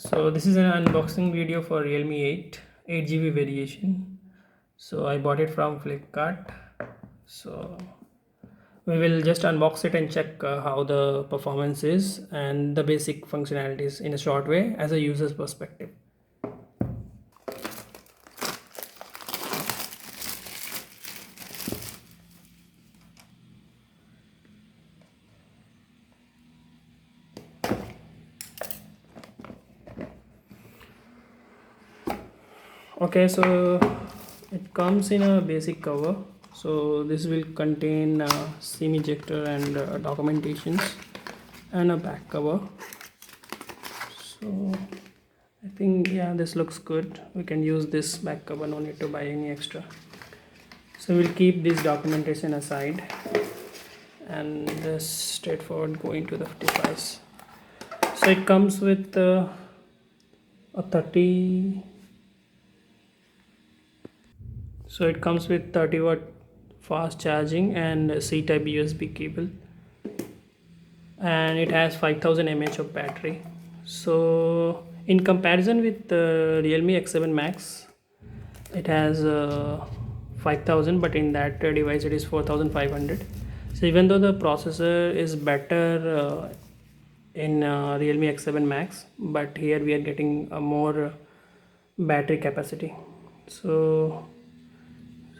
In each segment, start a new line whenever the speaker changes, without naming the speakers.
So this is an unboxing video for Realme 8 8GB variation. So I bought it from Flipkart. So we will just unbox it and check how the performance is and the basic functionalities in a short way as a user's perspective. Okay, so it comes in a basic cover. So this will contain SIM ejector and documentations and a back cover. So I think, yeah, this looks good. We can use this back cover, no need to buy any extra. So we'll keep this documentation aside and just straightforward go into the device. So it comes with a 30 so it comes with 30-watt fast charging and a C-type USB cable, and it has 5000 mAh of battery. So in comparison with the Realme X7 Max, it has 5000, but in that device it is 4500. So even though the processor is better in Realme X7 Max, but here we are getting a more battery capacity. So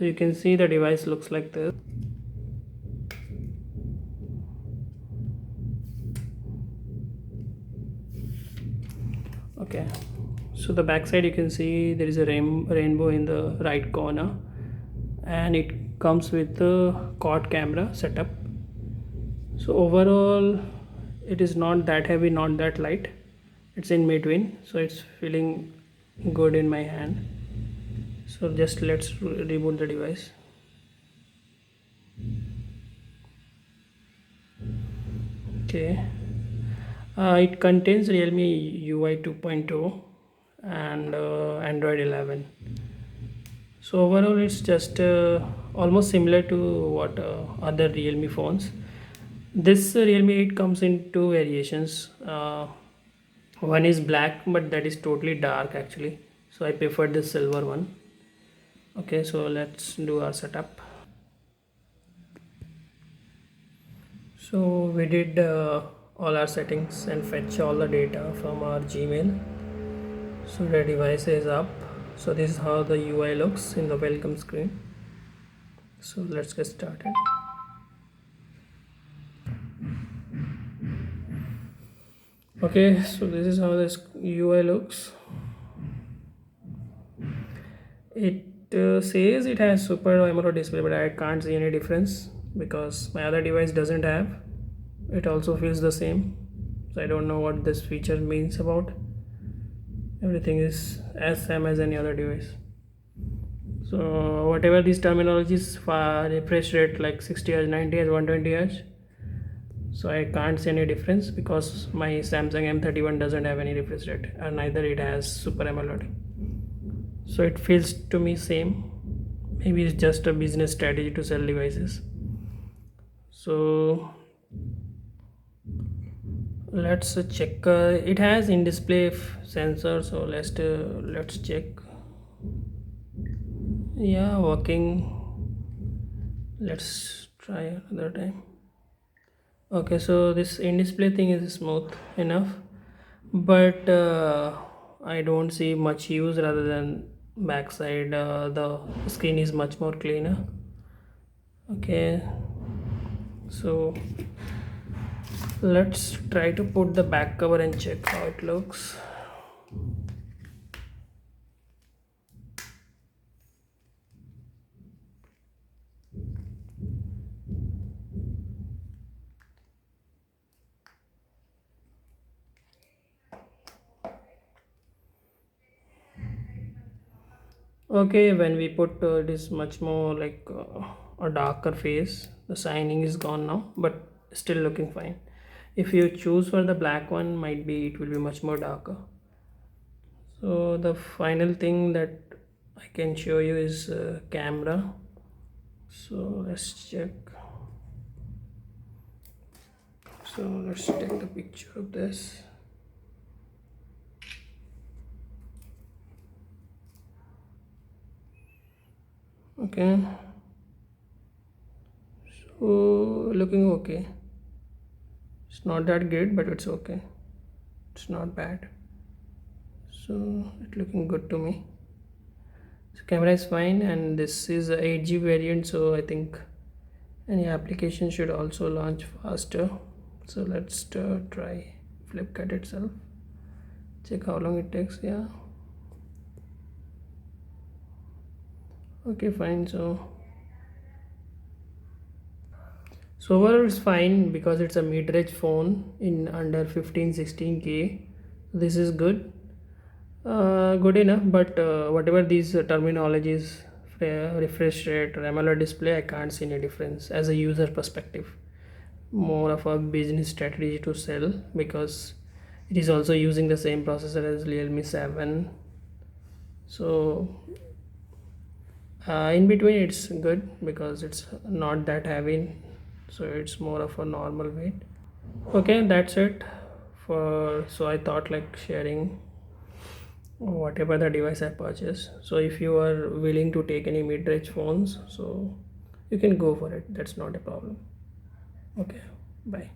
you can see the device looks like this. Okay, so the back side you can see there is a rainbow in the right corner, and it comes with the quad camera setup. So overall it is not that heavy, not that light, it's in between, so it's feeling good in my hand. So just let's reboot the device. Okay, it contains Realme UI 2.0 and Android 11. So overall it's just almost similar to what other Realme phones. This Realme 8 comes in two variations. One is black, but that is totally dark actually, so I prefer the silver one. Okay, so let's do our setup. So we did all our settings and fetch all the data from our Gmail. So the device is up. So this is how the UI looks in the welcome screen. So let's get started. Okay, so this is how this UI looks. It says it has super AMOLED display, but I can't see any difference because my other device doesn't have. It also feels the same, so I don't know what this feature means about. Everything is as same as any other device. So whatever these terminologies for refresh rate like 60 Hz, 90 Hz, 120 Hz, so I can't see any difference because my Samsung M31 doesn't have any refresh rate, and neither it has super AMOLED. So it feels to me same. Maybe it's just a business strategy to sell devices. So let's check. It has in display sensor, so let's check. Yeah, working. Let's try another time. Okay, so this in display thing is smooth enough, but I don't see much use. Rather than backside, the screen is much more cleaner. Okay, so let's try to put the back cover and check how it looks. Okay, when we put it is much more like a darker face. The shining is gone now, but still looking fine. If you choose for the black one, might be it will be much more darker. So the final thing that I can show you is camera. So let's check. So let's take the picture of this. Okay, so looking okay. It's not that great, but it's okay. It's not bad. So it's looking good to me. So camera is fine, and this is a 8G variant, so I think any application should also launch faster. So let's try Flipkart itself. Check how long it takes. Yeah. Okay, fine. So overall it's fine because it's a mid-range phone in under 15-16K. This is good. Good enough, but whatever these terminologies, refresh rate or AMOLED display, I can't see any difference as a user perspective. More of a business strategy to sell because it is also using the same processor as Realme 7. So in between it's good because it's not that heavy, so it's more of a normal weight. Okay, that's it for. So I thought like sharing whatever the device I purchase. So if you are willing to take any mid-range phones, so you can go for it. That's not a problem. Okay, bye.